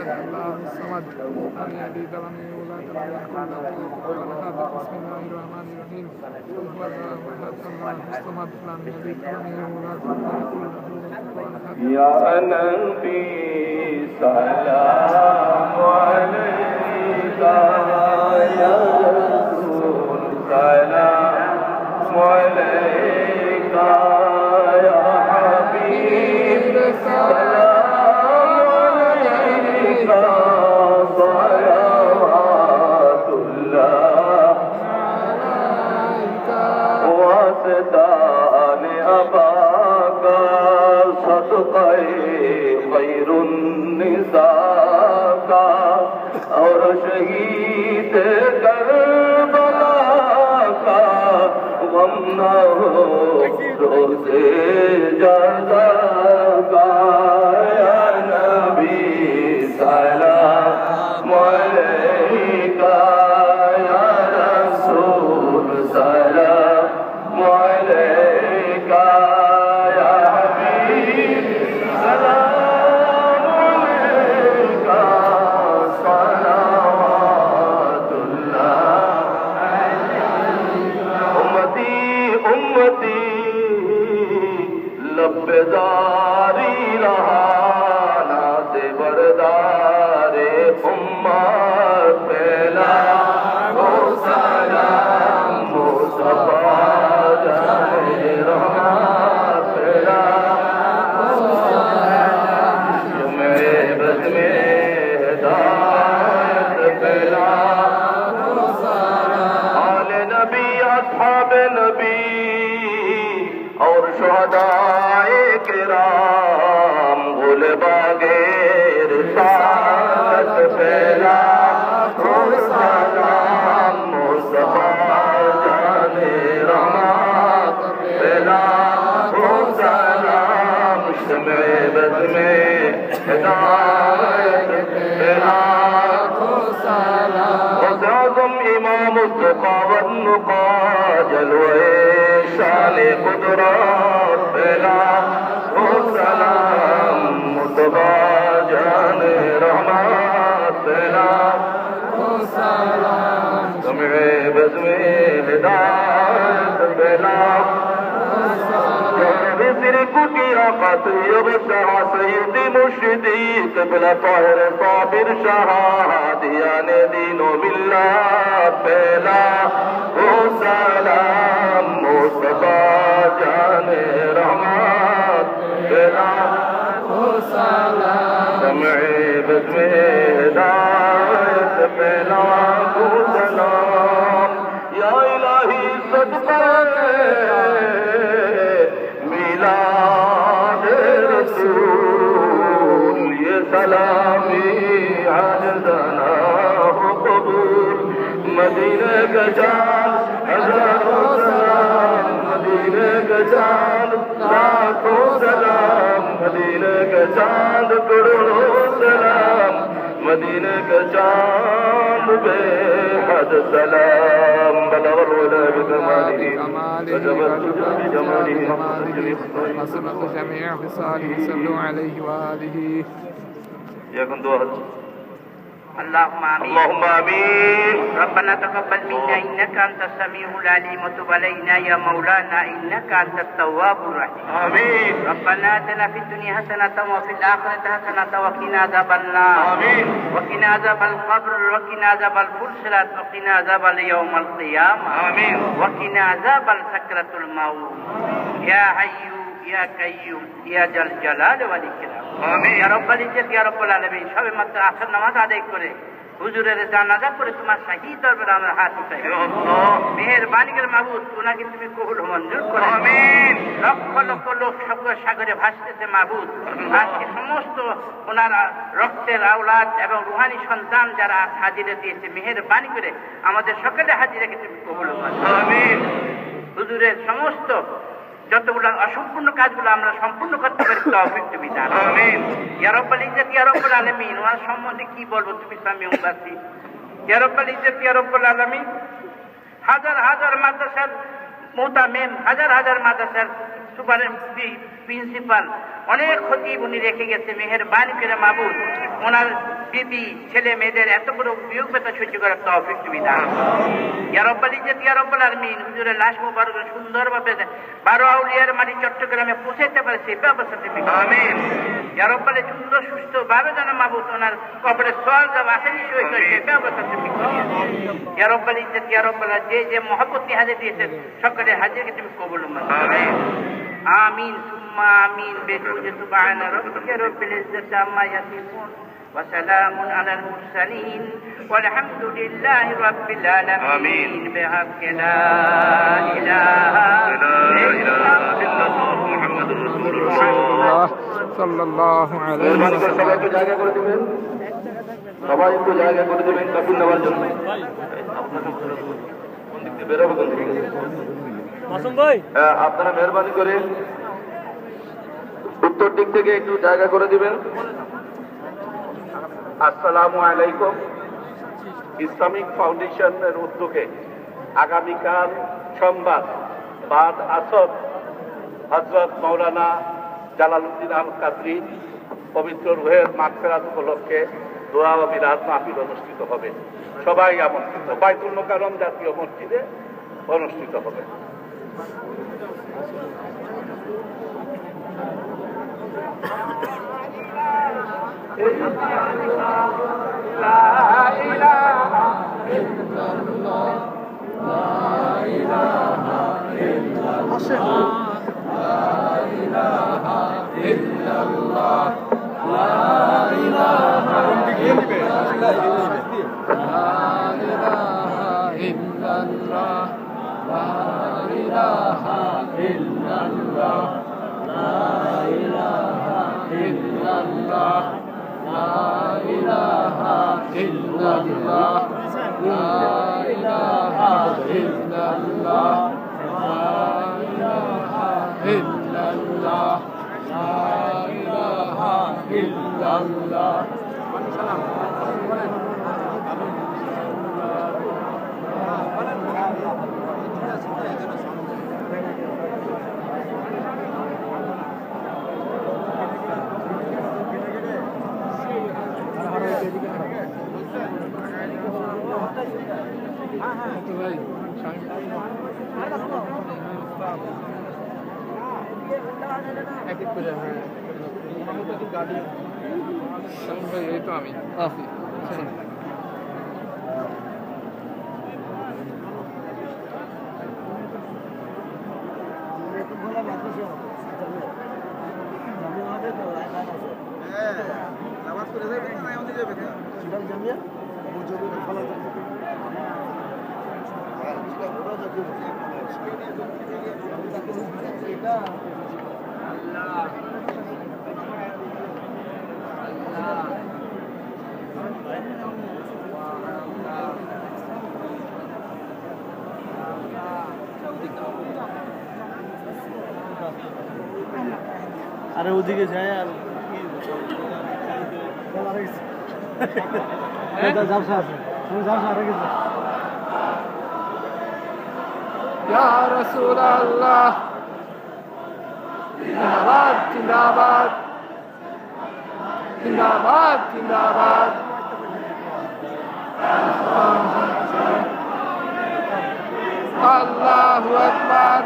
أحد الله الصمد لم يلد ولم يولد ولم يكن له كفوا أحد بسم الله الرحمن الرحيم قل هو الله أحد الله الصمد لم يلد ولم يولد ولم يكن له كفوا أحد يا نبي سلام عليك يا رسول سلام عليك يا حبيب سلام عليك صلوات الله عليك واسدان أباك صدقه خير النساء اور شہید کربلا کا غم نہ ہو روز جزا کا یا نبی سلام علیکہ یا رسول سلام علیکہ یا حبیب سلام علیکہ صلوات اللہ امتی امتی لبداری رہانا سے بردار امت پہلا ہو سلام مصطفیٰ جانے رحمت پہلا ہو سلام جمعے بز میں ہدایت پہلا ہو سلام آل نبی اصحاب نبی اور شہدائے کرام گل باغیر رسالت پہلا ہو سلام مصطفیٰ جانے رحمت پہلا ہو سلام شمع بز میں ہدایت پہلا ہو سلام غوث اعظم امام التقی والنقی جلوہ شان قدرت پہلا ہو سلام مصطفیٰ جان رحمت پہلا ہو سلام سمع بز میں ہدایت پہلا بسر کٹیا قطیب شاہ سید مرشدی قبلہ طاہر صابر شاہ دیان دین و ملت پہلا ہو سلام مصطفیٰ جان رحمت پہلا ہو سلام سمع بز میں ہدایت پہلا ہو سلام یا الہی صدقہ میلاد رسول یہ سلامی عجزنا قبول مدینہ کا جان ہزاروں سلام مدینہ کا جان لاکھوں سلام مدینہ کا چاند کروڑوں سلام مدینہ کا چاند بے حد سلام بلغ العلا بکمالہ وجب السجود بجمالہ حسنة جميع خصاله صلوا عليه وآله يكن دعاء اللهم آمين اللهم آمين ربنا تقبل منا إنك أنت السميع العليم وتب علينا يا مولانا إنك أنت التواب الرحيم آمين ربنا آتنا في الدنيا حسنة وفي الآخرة حسنة وقنا عذاب النار آمين وقنا عذاب القبر وقنا عذاب الفلسلة وقنا عذاب يوم القيامة آمين وقنا عذاب سكرة الموت يا حي يا قيوم يا ذا الجلال والإكرام آمين يا رب العزة يا رب العالمين সবে মাত্র আসর নামাজ আদায় করে হুজুরের জানাজা করে তোমার শাহী দরবারে আমরা হাত উঠাই يا الله মেহেরবানি করে মাবুদ ওনাকে তুমি কবুল মঞ্জুর করো آمين লক্ষ লক্ষ লোক সাগরে ভাসতেছে মাবুদ আজকে সমস্ত ওনার রক্তের আওলাদ এবং রুহানি সন্তান যারা হাজিরা দিয়েছে মেহেরবানি করে আমাদের সকলে হাজিরাকে তুমি কবুল করো آمين হুজুরের সমস্ত যতগুলো অসম্পূর্ণ কাজগুলো আমরা সম্পূর্ণ করতে পারি তৌফিক তুমি দান آمين ইয়া রাব্বাল ইজ্জত ইয়া রাব্বুল আলামিন ওনার সম্বন্ধে কি বলবো তুমি সামি উম্মাতি ইয়া রাব্বাল ইজ্জত ইয়া রাব্বুল আলামিন হাজার হাজার মাদ্রাসার মুতামিম হাজার হাজার মাদ্রাসার প্রিন্সিপাল অনেক খতিব উনি রেখে গেছে মেহেরবানি করে মাবুদ ওনার বিবি ছেলে মেয়েদের এত বড় বিয়োগ ব্যথা সহ্য করার তৌফিক তুমি দান ইয়া রব্বাল ইজ্জত ইয়া রব্বাল আলামিন। হুজুরের লাশ মোবারক সুন্দরভাবে 12 আউলিয়ার মাটি চট্টগ্রামে পৌঁছাইতে পারে সেই ব্যবস্থা তুমি আমিন ইয়া রব্বাল। সুন্দর সুস্থ ভাবে যেন মাবুদ ওনার কবরে সওয়াল জবাব আসানি সই করে সেই ব্যবস্থা তুমি করিয়ে ইয়া রব্বাল ইজ্জত ইয়া রব্বাল। যে যে মহব্বত নিয়ে হাজির দিয়েছেন সকলের হাজিরকে তুমি কবুল আমিন আমিন সুম্মা আমিন। বেজুজ সুবহান রাব্বিকা রব্বিল ইজ্জাতি আম্মা ইয়াসিফুন ওয়া সালামুন আলাল মুরসালিন ওয়ালহামদুলিল্লাহি রাব্বিল আলামিন। বিহাক্কি লা ইলাহা ইল্লাল্লাহ মুহাম্মাদুর রাসূলুল্লাহ সাল্লাল্লাহু আলাইহি মেহরবানি করে সবাই ওয়াসাল্লাম। একটু জায়গা করে দিবেন, সবাই একটু জায়গা করে দিবেন কাফির নেওয়ার জন্য। কোন দিক দিয়ে বেরোবো, কোন দিক দিয়ে? আপনারা মেহরবানি করে উত্তর দিক থেকে একটু জায়গা করে দিবেন। আসসালামু আলাইকুম। ইসলামিক ফাউন্ডেশনের উদ্যোগে আগামীকাল সোমবার বাদ আসর হযরত মাওলানা জালালউদ্দিন আল কাদরী পবিত্র রুহের মাগফিরাত উপলক্ষে দোয়া ও মিলাদ মাহফিল অনুষ্ঠিত হবে। সবাই আমন্ত্রিত। বাইতুল মোকাররম জাতীয় মসজিদে অনুষ্ঠিত হবে। এই তো আমি আরে ওদিকে যায় আর ঝাপসা আছে, তুমি ঝাপসা আরে গেছে। ইয়া রাসূলুল্লাহ জিন্দাবাদ জিন্দাবাদ জিন্দাবাদ জিন্দাবাদ। আল্লাহু আকবার।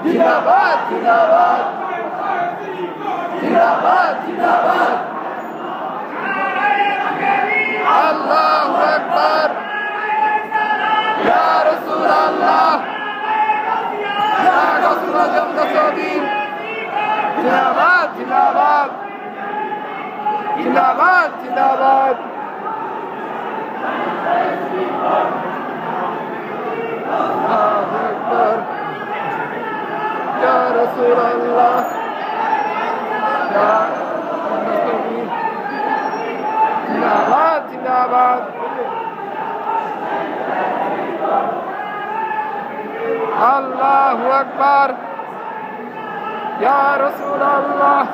জিন্দাবাদ জিন্দাবাদ জিন্দাবাদ জিন্দাবাদ। আল্লাহু আকবার। ইয়া রাসূলুল্লাহ ইয়া রাসূলুল্লাহ জান্নাতুল জিন্দাবাদ জিন্দাবাদ জিন্দাবাদ জিন্দাবাদ। আল্লাহু আকবার। ইয়া রাসূলুল্লাহ ইয়া জিন্দাবাদ জিন্দাবাদ। আল্লাহু আকবার। ইয়া রাসূলুল্লাহ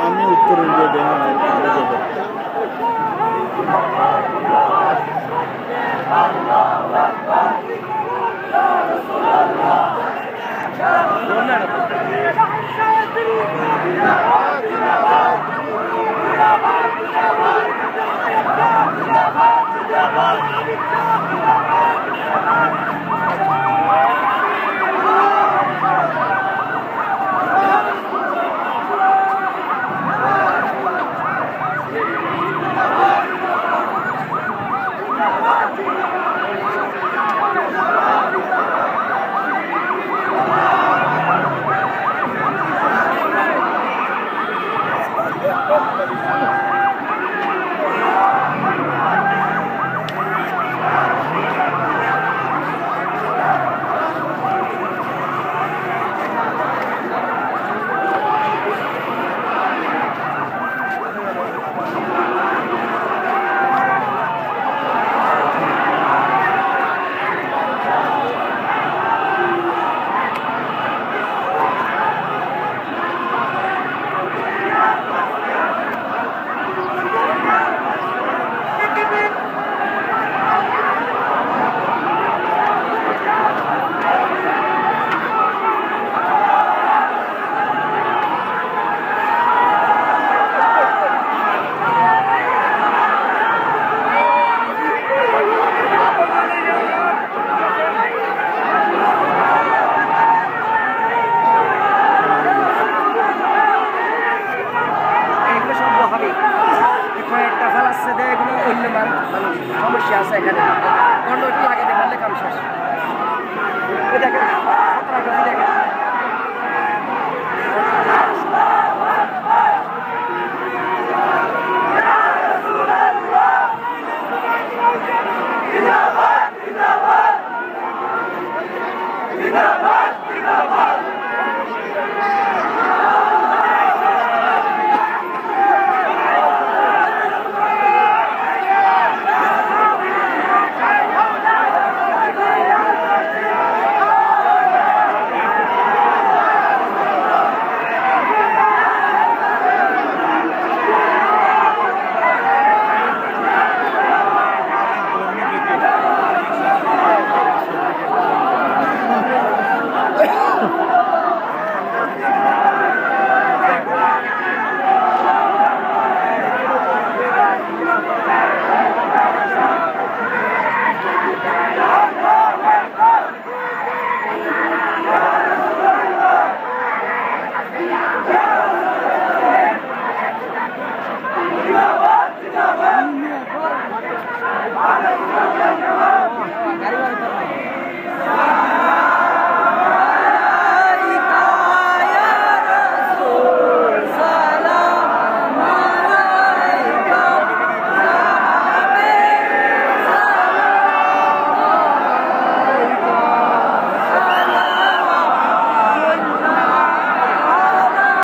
আমি উত্তর ইন্ডিয়া সমস্যা আছে এখানে একটু লাগাতে পারলে কাম শেষ। দেখেন 17 কেজি দেখেন